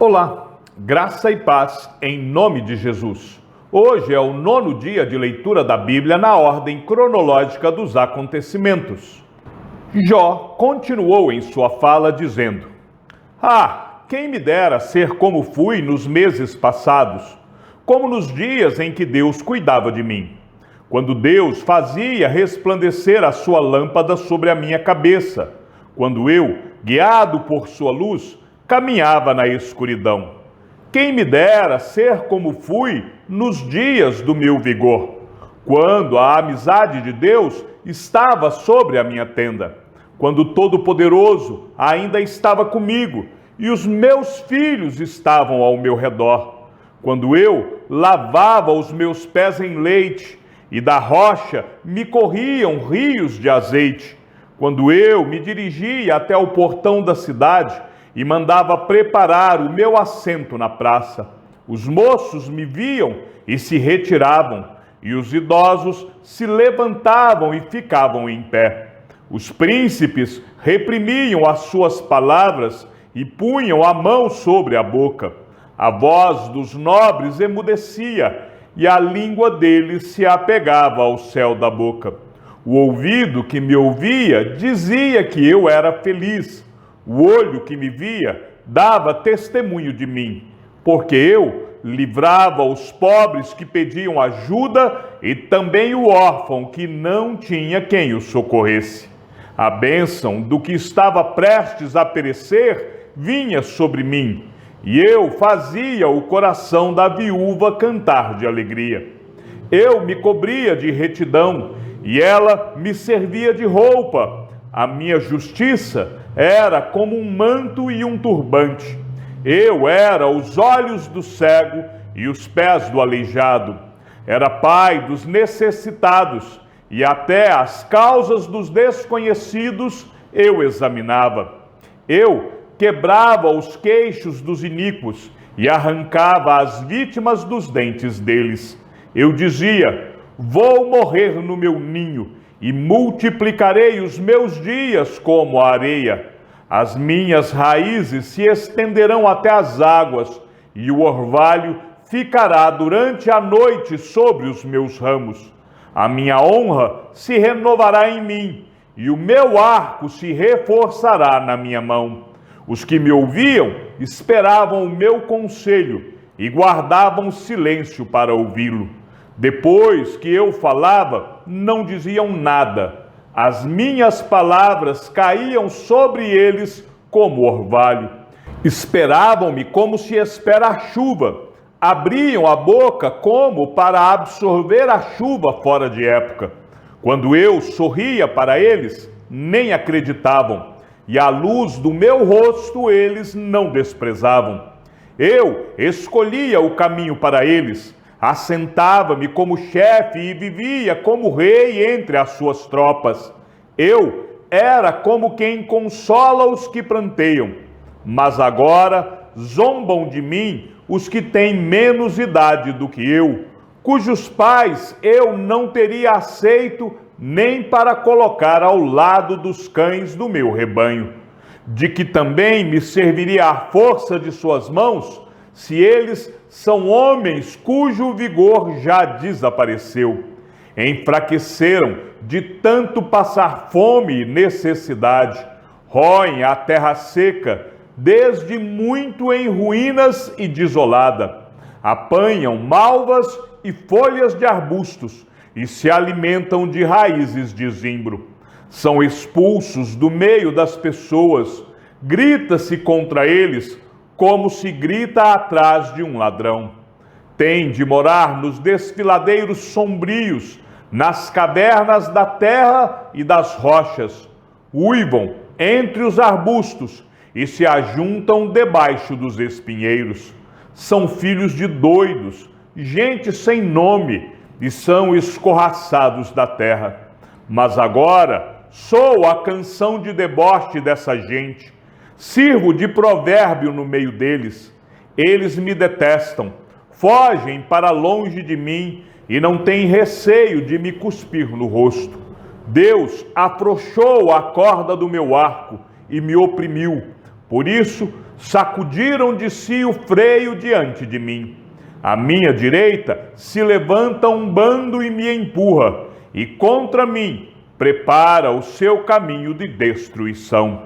Olá, graça e paz em nome de Jesus. Hoje é o 9º dia de leitura da Bíblia na ordem cronológica dos acontecimentos. Jó continuou em sua fala dizendo: quem me dera ser como fui nos meses passados, como nos dias em que Deus cuidava de mim, quando Deus fazia resplandecer a sua lâmpada sobre a minha cabeça, quando eu, guiado por sua luz, caminhava na escuridão. Quem me dera ser como fui nos dias do meu vigor, quando a amizade de Deus estava sobre a minha tenda, quando o Todo-Poderoso ainda estava comigo e os meus filhos estavam ao meu redor, quando eu lavava os meus pés em leite e da rocha me corriam rios de azeite, quando eu me dirigia até o portão da cidade e mandava preparar o meu assento na praça. Os moços me viam e se retiravam, e os idosos se levantavam e ficavam em pé. Os príncipes reprimiam as suas palavras e punham a mão sobre a boca. A voz dos nobres emudecia, e a língua deles se apegava ao céu da boca. O ouvido que me ouvia dizia que eu era feliz. O olho que me via dava testemunho de mim, porque eu livrava os pobres que pediam ajuda e também o órfão que não tinha quem o socorresse. A bênção do que estava prestes a perecer vinha sobre mim, e eu fazia o coração da viúva cantar de alegria. Eu me cobria de retidão, e ela me servia de roupa. A minha justiça era como um manto e um turbante. Eu era os olhos do cego e os pés do aleijado. Era pai dos necessitados, e até as causas dos desconhecidos eu examinava. Eu quebrava os queixos dos iníquos e arrancava as vítimas dos dentes deles. Eu dizia: vou morrer no meu ninho, e multiplicarei os meus dias como a areia. As minhas raízes se estenderão até as águas, e o orvalho ficará durante a noite sobre os meus ramos. A minha honra se renovará em mim, e o meu arco se reforçará na minha mão. Os que me ouviam esperavam o meu conselho e guardavam silêncio para ouvi-lo. Depois que eu falava, não diziam nada. As minhas palavras caíam sobre eles como orvalho. Esperavam-me como se espera a chuva. Abriam a boca como para absorver a chuva fora de época. Quando eu sorria para eles, nem acreditavam, e a luz do meu rosto eles não desprezavam. Eu escolhia o caminho para eles, assentava-me como chefe e vivia como rei entre as suas tropas. Eu era como quem consola os que pranteiam, mas agora zombam de mim os que têm menos idade do que eu, cujos pais eu não teria aceito nem para colocar ao lado dos cães do meu rebanho, de que também me serviria a força de suas mãos, se eles são homens cujo vigor já desapareceu. Enfraqueceram de tanto passar fome e necessidade, roem a terra seca, desde muito em ruínas e desolada. Apanham malvas e folhas de arbustos, e se alimentam de raízes de zimbro. São expulsos do meio das pessoas, grita-se contra eles como se grita atrás de um ladrão. Têm de morar nos desfiladeiros sombrios, nas cavernas da terra e das rochas. Uivam entre os arbustos e se ajuntam debaixo dos espinheiros. São filhos de doidos, gente sem nome, e são escorraçados da terra. Mas agora sou a canção de deboche dessa gente. Sirvo de provérbio no meio deles. Eles me detestam, fogem para longe de mim e não têm receio de me cuspir no rosto. Deus afrouxou a corda do meu arco e me oprimiu. Por isso, sacudiram de si o freio diante de mim. À minha direita se levanta um bando e me empurra, e contra mim prepara o seu caminho de destruição.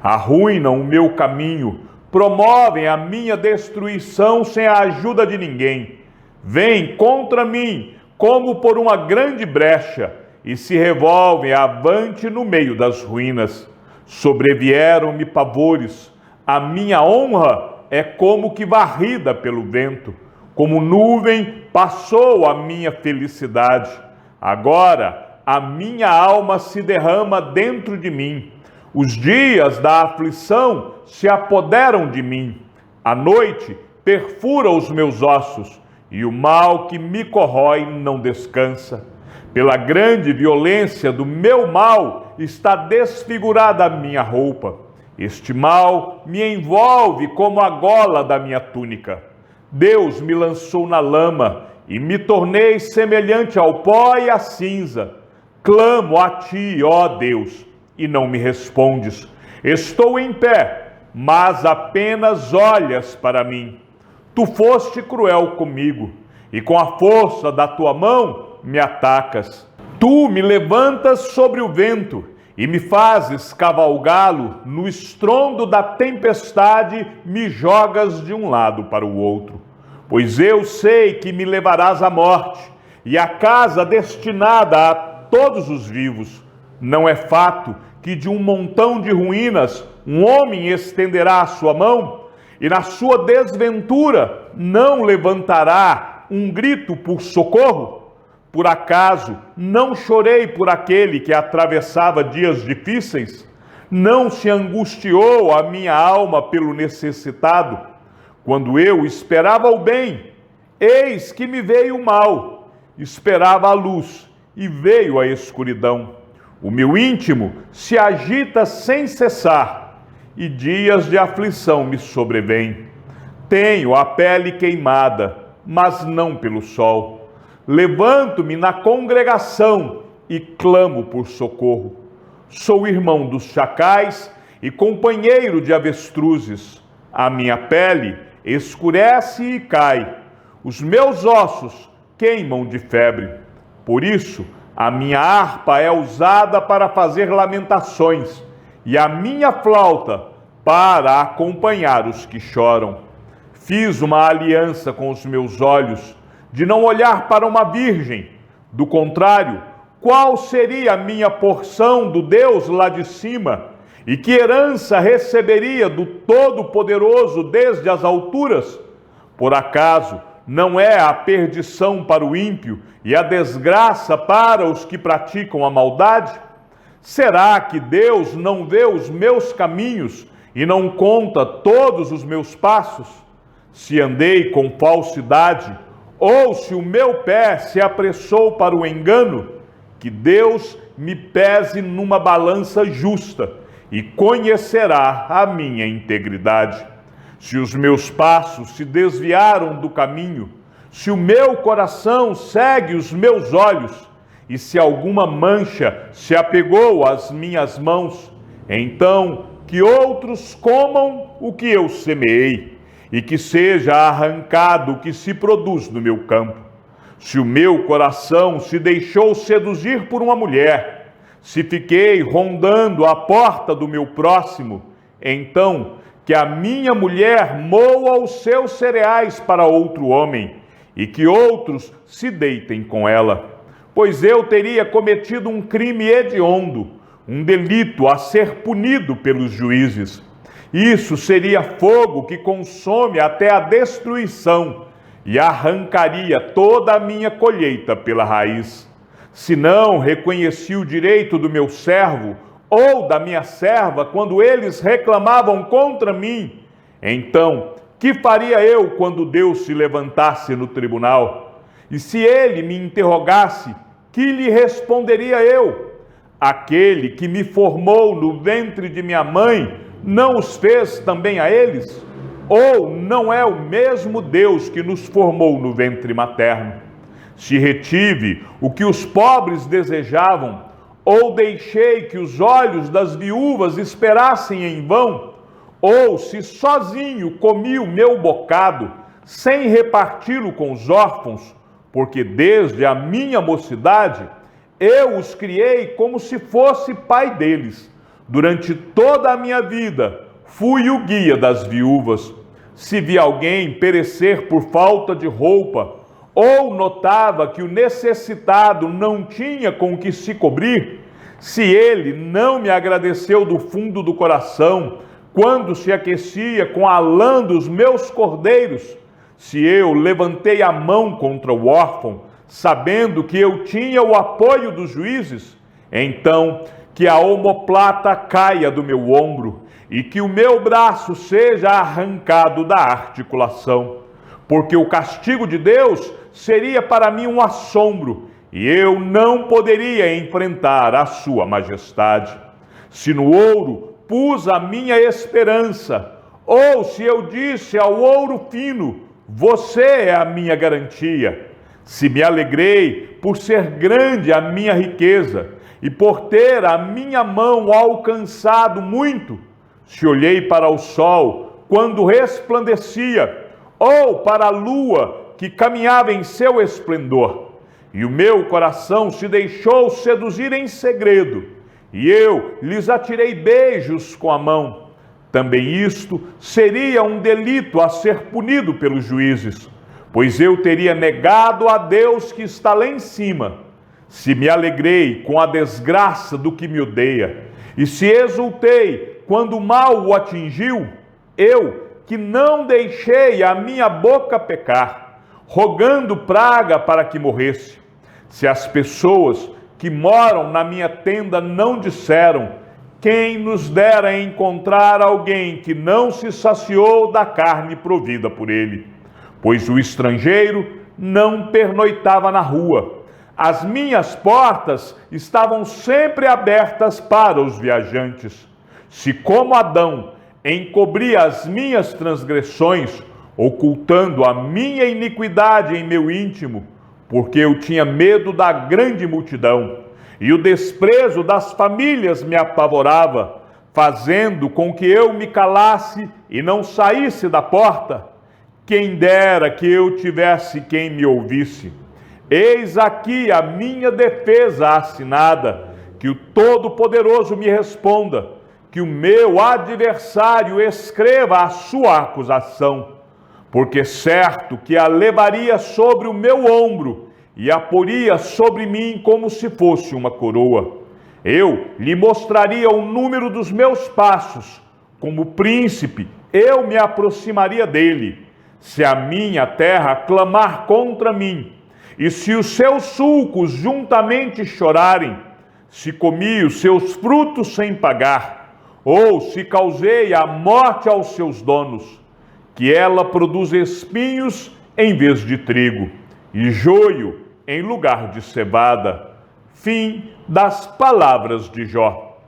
Arruinam o meu caminho, promovem a minha destruição sem a ajuda de ninguém. Vêm contra mim como por uma grande brecha e se revolvem avante no meio das ruínas. Sobrevieram-me pavores, a minha honra é como que varrida pelo vento, como nuvem passou a minha felicidade. Agora a minha alma se derrama dentro de mim. Os dias da aflição se apoderam de mim. A noite perfura os meus ossos, e o mal que me corrói não descansa. Pela grande violência do meu mal está desfigurada a minha roupa. Este mal me envolve como a gola da minha túnica. Deus me lançou na lama e me tornei semelhante ao pó e à cinza. Clamo a ti, ó Deus, e não me respondes. Estou em pé, mas apenas olhas para mim. Tu foste cruel comigo, e com a força da tua mão me atacas. Tu me levantas sobre o vento, e me fazes cavalgá-lo no estrondo da tempestade, me jogas de um lado para o outro. Pois eu sei que me levarás à morte, e à casa destinada a todos os vivos. Não é fato que de um montão de ruínas um homem estenderá a sua mão, e na sua desventura não levantará um grito por socorro? Por acaso não chorei por aquele que atravessava dias difíceis? Não se angustiou a minha alma pelo necessitado? Quando eu esperava o bem, eis que me veio o mal. Esperava a luz e veio a escuridão. O meu íntimo se agita sem cessar, e dias de aflição me sobrevêm. Tenho a pele queimada, mas não pelo sol. Levanto-me na congregação e clamo por socorro. Sou irmão dos chacais e companheiro de avestruzes. A minha pele escurece e cai. Os meus ossos queimam de febre. Por isso, a minha harpa é usada para fazer lamentações, e a minha flauta para acompanhar os que choram. Fiz uma aliança com os meus olhos, de não olhar para uma virgem. Do contrário, qual seria a minha porção do Deus lá de cima? E que herança receberia do Todo-Poderoso desde as alturas? Por acaso não é a perdição para o ímpio e a desgraça para os que praticam a maldade? Será que Deus não vê os meus caminhos e não conta todos os meus passos? Se andei com falsidade, ou se o meu pé se apressou para o engano, que Deus me pese numa balança justa e conhecerá a minha integridade. Se os meus passos se desviaram do caminho, se o meu coração segue os meus olhos, e se alguma mancha se apegou às minhas mãos, então que outros comam o que eu semeei, e que seja arrancado o que se produz no meu campo. Se o meu coração se deixou seduzir por uma mulher, se fiquei rondando a porta do meu próximo, então que a minha mulher moa os seus cereais para outro homem, e que outros se deitem com ela. Pois eu teria cometido um crime hediondo, um delito a ser punido pelos juízes. Isso seria fogo que consome até a destruição, e arrancaria toda a minha colheita pela raiz. Se não reconheci o direito do meu servo ou da minha serva quando eles reclamavam contra mim, então que faria eu quando Deus se levantasse no tribunal? E se ele me interrogasse, que lhe responderia eu? Aquele que me formou no ventre de minha mãe não os fez também a eles? Ou não é o mesmo Deus que nos formou no ventre materno? Se retive o que os pobres desejavam, ou deixei que os olhos das viúvas esperassem em vão, ou se sozinho comi o meu bocado, sem reparti-lo com os órfãos, porque desde a minha mocidade eu os criei como se fosse pai deles. Durante toda a minha vida fui o guia das viúvas. Se vi alguém perecer por falta de roupa, ou notava que o necessitado não tinha com que se cobrir, se ele não me agradeceu do fundo do coração, quando se aquecia com a lã dos meus cordeiros, se eu levantei a mão contra o órfão, sabendo que eu tinha o apoio dos juízes, então que a omoplata caia do meu ombro e que o meu braço seja arrancado da articulação, porque o castigo de Deus seria para mim um assombro e eu não poderia enfrentar a sua majestade. Se no ouro pus a minha esperança, ou se eu disse ao ouro fino, você é a minha garantia. Se me alegrei por ser grande a minha riqueza e por ter a minha mão alcançado muito, se olhei para o sol quando resplandecia, ou para a lua que caminhava em seu esplendor, e o meu coração se deixou seduzir em segredo, e eu lhes atirei beijos com a mão, também isto seria um delito a ser punido pelos juízes, pois eu teria negado a Deus que está lá em cima. Se me alegrei com a desgraça do que me odeia, e se exultei quando o mal o atingiu, eu que não deixei a minha boca pecar, rogando praga para que morresse. Se as pessoas que moram na minha tenda não disseram, quem nos dera encontrar alguém que não se saciou da carne provida por ele? Pois o estrangeiro não pernoitava na rua. As minhas portas estavam sempre abertas para os viajantes. Se como Adão encobri as minhas transgressões, ocultando a minha iniquidade em meu íntimo, porque eu tinha medo da grande multidão, e o desprezo das famílias me apavorava, fazendo com que eu me calasse e não saísse da porta, quem dera que eu tivesse quem me ouvisse. Eis aqui a minha defesa assinada, que o Todo-Poderoso me responda, que o meu adversário escreva a sua acusação, porque certo que a levaria sobre o meu ombro e a poria sobre mim como se fosse uma coroa. Eu lhe mostraria o número dos meus passos, como príncipe eu me aproximaria dele. Se a minha terra clamar contra mim, e se os seus sulcos juntamente chorarem, se comi os seus frutos sem pagar, ou se causei a morte aos seus donos, que ela produz espinhos em vez de trigo, e joio em lugar de cevada. Fim das palavras de Jó.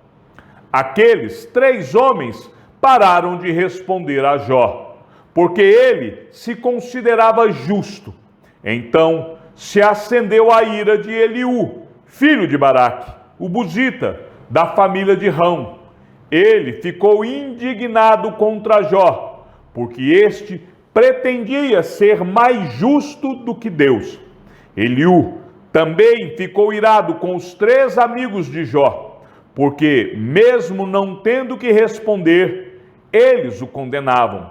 Aqueles 3 homens pararam de responder a Jó, porque ele se considerava justo. Então se acendeu a ira de Eliú, filho de Baraque, o buzita, da família de Rão. Ele ficou indignado contra Jó, porque este pretendia ser mais justo do que Deus. Eliú também ficou irado com os 3 amigos de Jó, porque, mesmo não tendo que responder, eles o condenavam.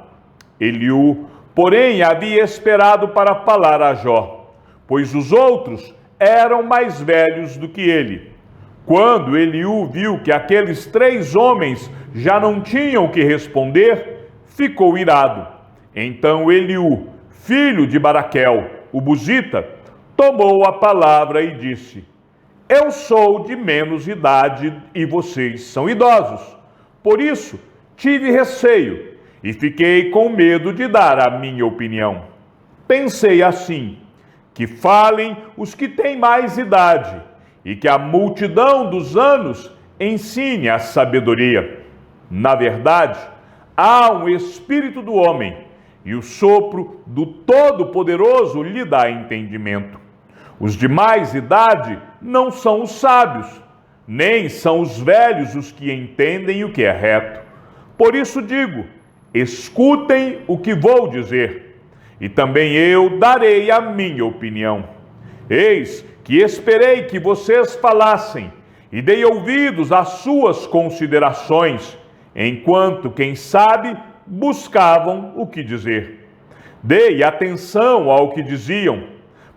Eliú, porém, havia esperado para falar a Jó, pois os outros eram mais velhos do que ele. Quando Eliú viu que aqueles 3 homens já não tinham o que responder, ficou irado. Então Eliú, filho de Baraquel, o buzita, tomou a palavra e disse: eu sou de menos idade e vocês são idosos. Por isso, tive receio e fiquei com medo de dar a minha opinião. Pensei assim, que falem os que têm mais idade e que a multidão dos anos ensine a sabedoria. Na verdade, há um espírito do homem e o sopro do Todo-Poderoso lhe dá entendimento. Os de mais idade não são os sábios, nem são os velhos os que entendem o que é reto. Por isso digo: escutem o que vou dizer, e também eu darei a minha opinião. Eis que esperei que vocês falassem, e dei ouvidos às suas considerações, enquanto, quem sabe, buscavam o que dizer. Dei atenção ao que diziam,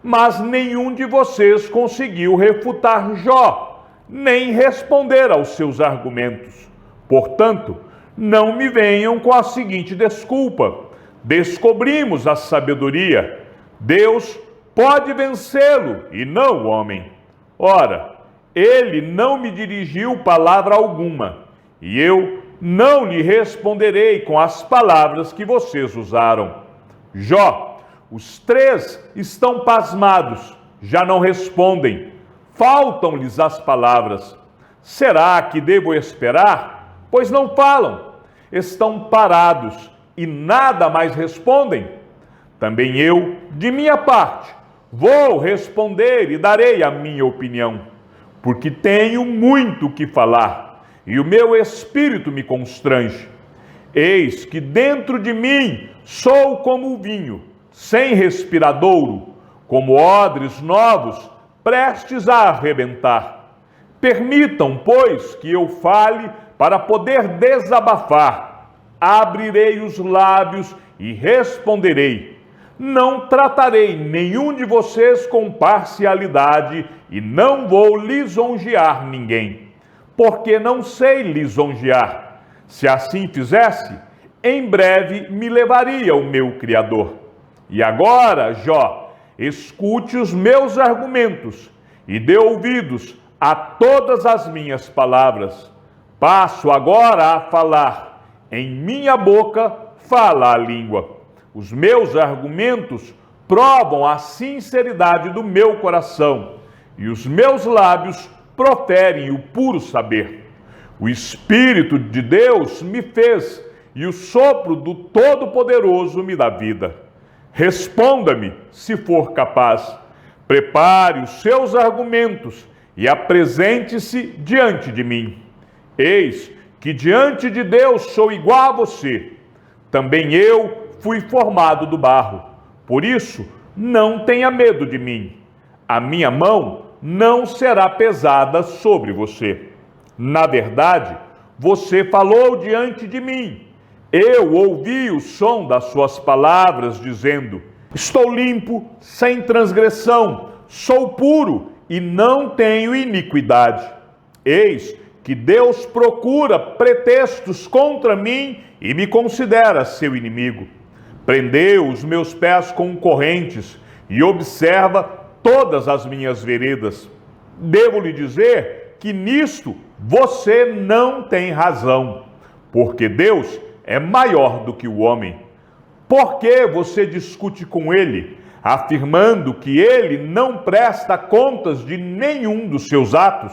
mas nenhum de vocês conseguiu refutar Jó, nem responder aos seus argumentos. Portanto, não me venham com a seguinte desculpa: descobrimos a sabedoria. Deus pode vencê-lo e não o homem. Ora, ele não me dirigiu palavra alguma, e eu não lhe responderei com as palavras que vocês usaram. Jó, os três estão pasmados, já não respondem, faltam-lhes as palavras. Será que devo esperar? Pois não falam, estão parados e nada mais respondem. Também eu, de minha parte, vou responder e darei a minha opinião, porque tenho muito que falar, e o meu espírito me constrange. Eis que dentro de mim sou como o vinho, sem respiradouro, como odres novos, prestes a arrebentar. Permitam, pois, que eu fale para poder desabafar. Abrirei os lábios e responderei. Não tratarei nenhum de vocês com parcialidade e não vou lisonjear ninguém, porque não sei lisonjear. Se assim fizesse, em breve me levaria o meu Criador. E agora, Jó, escute os meus argumentos e dê ouvidos a todas as minhas palavras. Passo agora a falar. Em minha boca fala a língua. Os meus argumentos provam a sinceridade do meu coração, e os meus lábios proferem o puro saber. O Espírito de Deus me fez, e o sopro do Todo-Poderoso me dá vida. Responda-me, se for capaz. Prepare os seus argumentos e apresente-se diante de mim. Eis que diante de Deus sou igual a você. Também eu fui formado do barro. Por isso, não tenha medo de mim. A minha mão não será pesada sobre você. Na verdade, você falou diante de mim. Eu ouvi o som das suas palavras, dizendo: estou limpo, sem transgressão, sou puro e não tenho iniquidade. Eis que Deus procura pretextos contra mim e me considera seu inimigo. Prendeu os meus pés com correntes e observa todas as minhas veredas. Devo lhe dizer que nisto você não tem razão, porque Deus é maior do que o homem. Por que você discute com ele, afirmando que ele não presta contas de nenhum dos seus atos?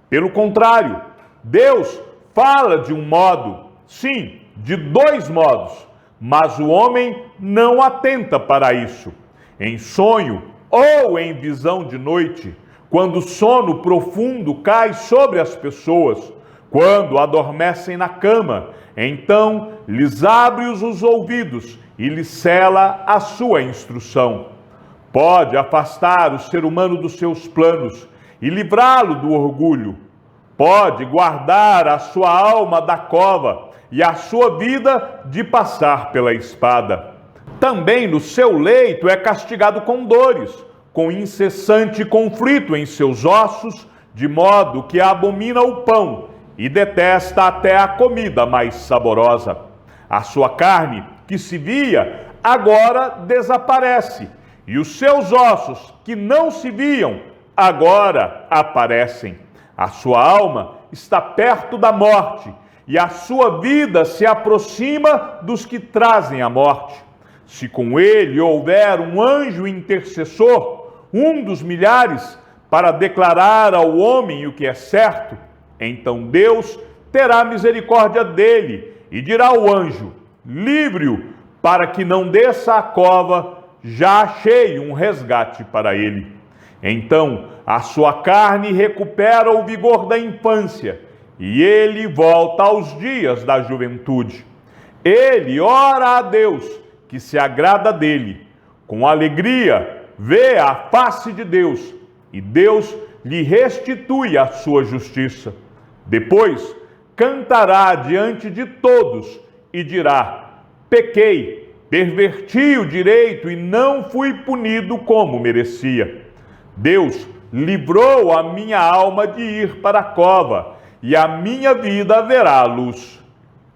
Pelo contrário, Deus fala de um modo, sim, de dois modos, mas o homem não atenta para isso. Em sonho ou em visão de noite, quando o sono profundo cai sobre as pessoas, quando adormecem na cama, então lhes abre os ouvidos e lhes cela a sua instrução. Pode afastar o ser humano dos seus planos e livrá-lo do orgulho. Pode guardar a sua alma da cova e a sua vida de passar pela espada. Também no seu leito é castigado com dores, com incessante conflito em seus ossos, de modo que abomina o pão e detesta até a comida mais saborosa. A sua carne, que se via, agora desaparece, e os seus ossos, que não se viam, agora aparecem. A sua alma está perto da morte, e a sua vida se aproxima dos que trazem a morte. Se com ele houver um anjo intercessor, um dos milhares, para declarar ao homem o que é certo, então Deus terá misericórdia dele e dirá ao anjo: livre-o, para que não desça à cova, já achei um resgate para ele. Então a sua carne recupera o vigor da infância, e ele volta aos dias da juventude. Ele ora a Deus, que se agrada dele. Com alegria, vê a face de Deus, e Deus lhe restitui a sua justiça. Depois, cantará diante de todos e dirá: pequei, perverti o direito e não fui punido como merecia. Deus livrou a minha alma de ir para a cova, e a minha vida verá a luz.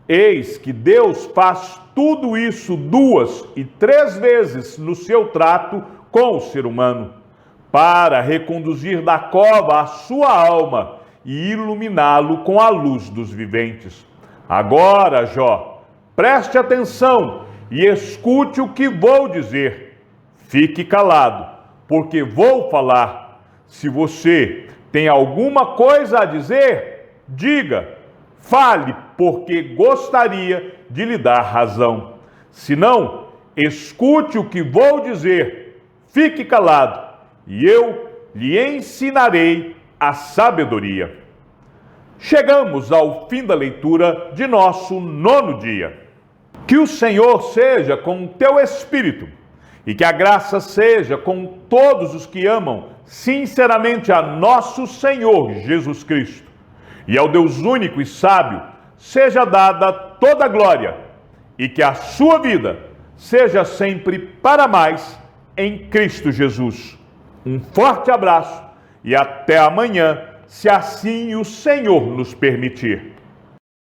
Eis que Deus faz tudo isso 2 e 3 vezes no seu trato com o ser humano, para reconduzir da cova a sua alma e iluminá-lo com a luz dos viventes. Agora, Jó, preste atenção e escute o que vou dizer. Fique calado, porque vou falar. Se você tem alguma coisa a dizer, diga. Fale, porque gostaria de lhe dar razão. Se não, escute o que vou dizer. Fique calado, e eu lhe ensinarei a sabedoria. Chegamos ao fim da leitura de nosso 9º dia. Que o Senhor seja com o teu espírito, e que a graça seja com todos os que amam sinceramente a nosso Senhor Jesus Cristo. E ao Deus único e sábio seja dada toda a glória, e que a sua vida seja sempre para mais em Cristo Jesus. Um forte abraço e até amanhã, se assim o Senhor nos permitir.